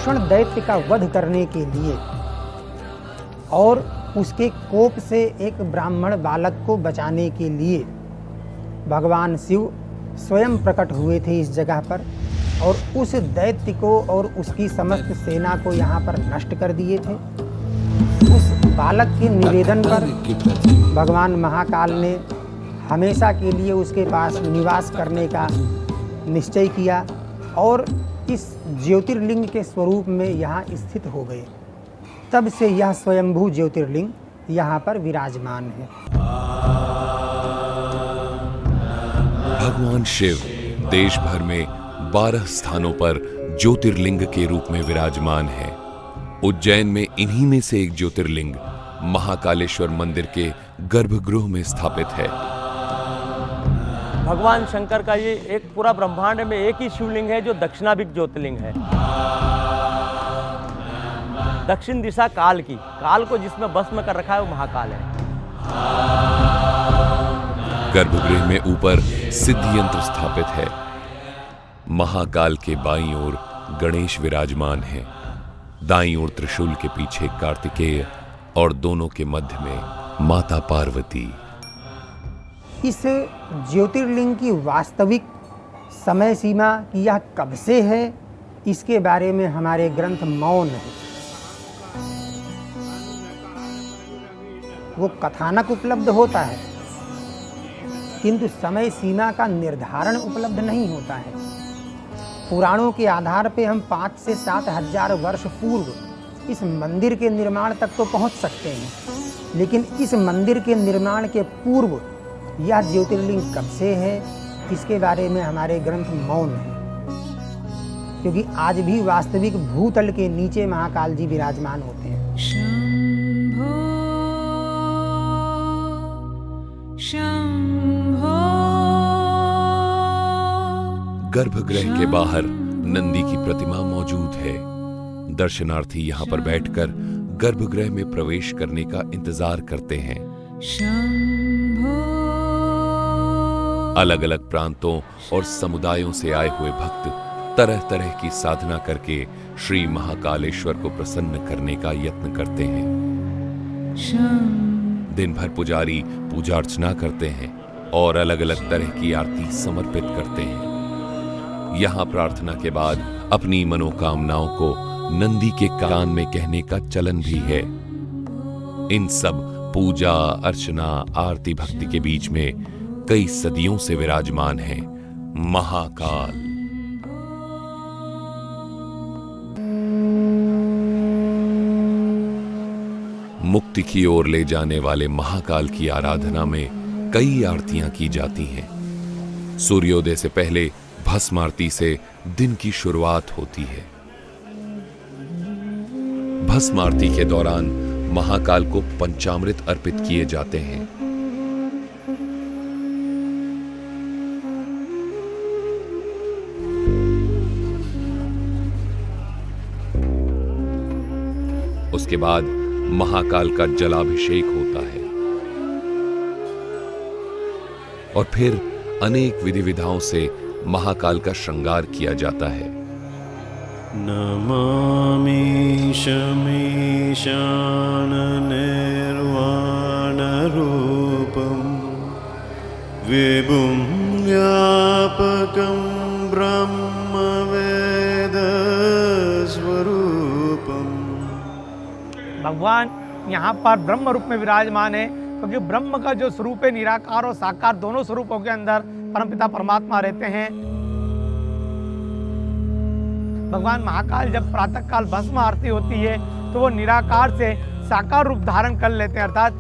दूषण दैत्य का वध करने के लिए और उसके कोप से एक ब्राह्मण बालक को बचाने के लिए भगवान शिव स्वयं प्रकट हुए थे इस जगह पर और उस दैत्य को और उसकी समस्त सेना को यहाँ पर नष्ट कर दिए थे। उस बालक के निवेदन पर भगवान महाकाल ने हमेशा के लिए उसके पास निवास करने का निश्चय किया और इस ज्योतिर्लिंग के स्वरूप में यहाँ स्थित हो गए। तब से यह स्वयंभू ज्योतिर्लिंग यहाँ पर विराजमान है। भगवान शिव देश भर में 12 स्थानों पर ज्योतिर्लिंग के रूप में विराजमान है। उज्जैन में इन्हीं में से एक ज्योतिर्लिंग महाकालेश्वर मंदिर के गर्भगृह में स्थापित है। भगवान शंकर का ये एक पूरा ब्रह्मांड में एक ही शिवलिंग है जो दक्षिणाभिमुख ज्योतिर्लिंग है। दक्षिण दिशा काल की, काल को जिसमें भस्म कर रखा है वो महाकाल है। गर्भगृह में ऊपर सिद्धि यंत्र स्थापित है। महाकाल के बाईं ओर गणेश विराजमान है, दाईं ओर त्रिशूल के पीछे कार्तिकेय और दोनों के मध्य में माता पार्वती। इस ज्योतिर्लिंग की वास्तविक समय सीमा की यह कब से है, इसके बारे में हमारे ग्रंथ मौन है। वो कथानक उपलब्ध होता है किंतु समय सीमा का निर्धारण उपलब्ध नहीं होता है। पुराणों के आधार पे हम 5 से 7 हजार वर्ष पूर्व इस मंदिर के निर्माण तक तो पहुंच सकते हैं, लेकिन इस मंदिर के निर्माण के पूर्व यह ज्योतिर्लिंग कब से है, इसके बारे में हमारे ग्रंथ मौन है। क्योंकि आज भी वास्तविक भूतल के नीचे महाकाल जी विराजमान होते हैं। गर्भगृह के बाहर नंदी की प्रतिमा मौजूद है। दर्शनार्थी यहाँ पर बैठकर गर्भगृह में प्रवेश करने का इंतजार करते हैं। अलग अलग प्रांतों और समुदायों से आए हुए भक्त तरह तरह की साधना करके श्री महाकालेश्वर को प्रसन्न करने का यत्न करते हैं। दिन भर पुजारी पूजा अर्चना करते हैं और अलग अलग तरह की आरती समर्पित करते हैं। यहाँ प्रार्थना के बाद अपनी मनोकामनाओं को नंदी के कान में कहने का चलन भी है। इन सब पूजा अर्चना आरती भक्ति के बीच में कई सदियों से विराजमान है महाकाल। मुक्ति की ओर ले जाने वाले महाकाल की आराधना में कई आरतियां की जाती हैं। सूर्योदय से पहले भस्म आरती से दिन की शुरुआत होती है। भस्म आरती के दौरान महाकाल को पंचामृत अर्पित किए जाते हैं। उसके बाद महाकाल का जलाभिषेक होता है और फिर अनेक विधि विधाओं से महाकाल का श्रृंगार किया जाता है। नमामि शमीशान निर्वाण रूपम विभुं व्यापकं ब्रह्म वेद स्वरूपम। भगवान यहाँ पर ब्रह्म रूप में विराजमान है, क्योंकि ब्रह्म का जो स्वरूप है निराकार और साकार दोनों स्वरूपों के अंदर परमपिता परमात्मा रहते हैं। भगवान महाकाल जब प्रातः काल भस्म आरती होती है तो वो निराकार से साकार रूप धारण कर लेते हैं, अर्थात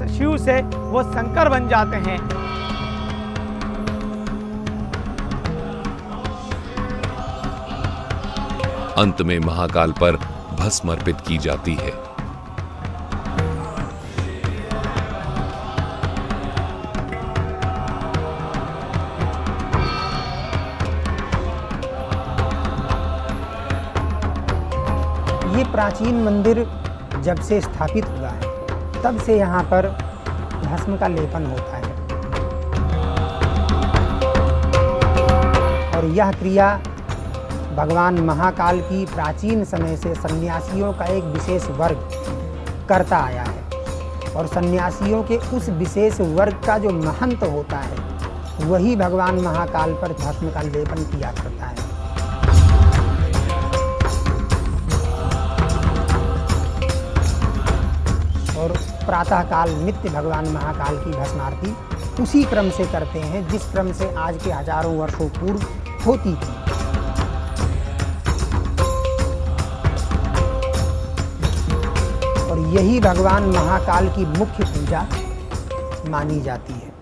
शिव से वो शंकर बन जाते हैं। अंत में महाकाल पर भस्म अर्पित की जाती है। ये प्राचीन मंदिर जब से स्थापित हुआ है तब से यहाँ पर भस्म का लेपन होता है और यह क्रिया भगवान महाकाल की प्राचीन समय से सन्यासियों का एक विशेष वर्ग करता आया है और सन्यासियों के उस विशेष वर्ग का जो महंत होता है वही भगवान महाकाल पर भस्म का लेपन किया करता है। और प्रातःकाल नित्य भगवान महाकाल की भस्म आरती उसी क्रम से करते हैं जिस क्रम से आज के हजारों वर्षों पूर्व होती थी। और यही भगवान महाकाल की मुख्य पूजा मानी जाती है।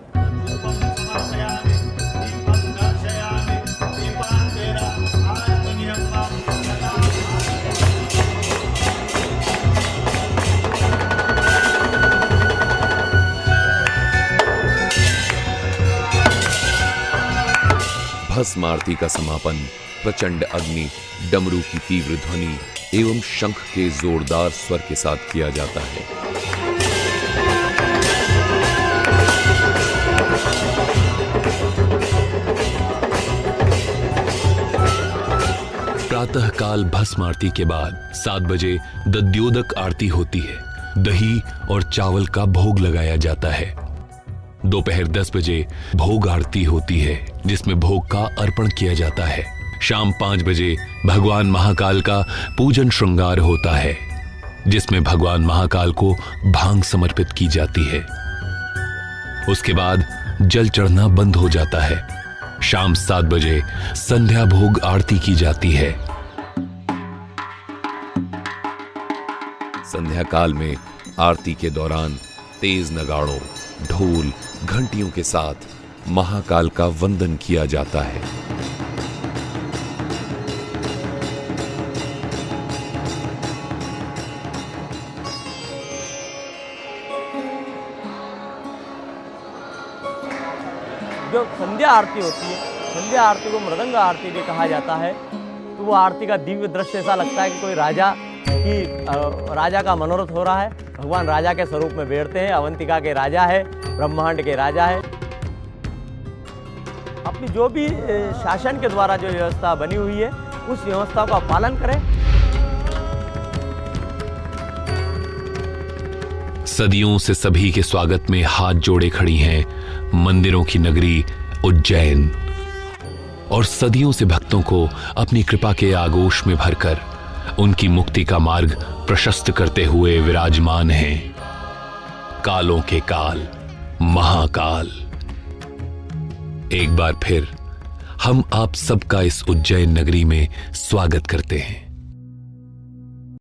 भस्म आरती का समापन प्रचंड अग्नि, डमरू की तीव्र ध्वनि एवं शंख के जोरदार स्वर के साथ किया जाता है। प्रातःकाल भस्म आरती के बाद 7 बजे दध्योदक आरती होती है। दही और चावल का भोग लगाया जाता है। दोपहर 10 बजे भोग आरती होती है जिसमें भोग का अर्पण किया जाता है। शाम 5 बजे भगवान महाकाल का पूजन श्रृंगार होता है जिसमें भगवान महाकाल को भांग समर्पित की जाती है। उसके बाद जल चढ़ना बंद हो जाता है। शाम 7 बजे संध्या भोग आरती की जाती है। संध्या काल में आरती के दौरान तेज नगाड़ों, ढोल, घंटियों के साथ महाकाल का वंदन किया जाता है। जो संध्या आरती होती है, संध्या आरती को मृदंग आरती भी कहा जाता है। तो वो आरती का दिव्य दृश्य ऐसा लगता है कि कोई राजा का मनोरथ हो रहा है। भगवान राजा के स्वरूप में बैठते हैं। अवंतिका के राजा है, ब्रह्मांड के राजा है। अपनी जो भी शासन के द्वारा जो व्यवस्था बनी हुई है उस व्यवस्था का पालन करें। सदियों से सभी के स्वागत में हाथ जोड़े खड़ी हैं मंदिरों की नगरी उज्जैन, और सदियों से भक्तों को अपनी कृपा के आगोश में भरकर उनकी मुक्ति का मार्ग प्रशस्त करते हुए विराजमान हैं कालों के काल महाकाल। एक बार फिर हम आप सबका इस उज्जैन नगरी में स्वागत करते हैं।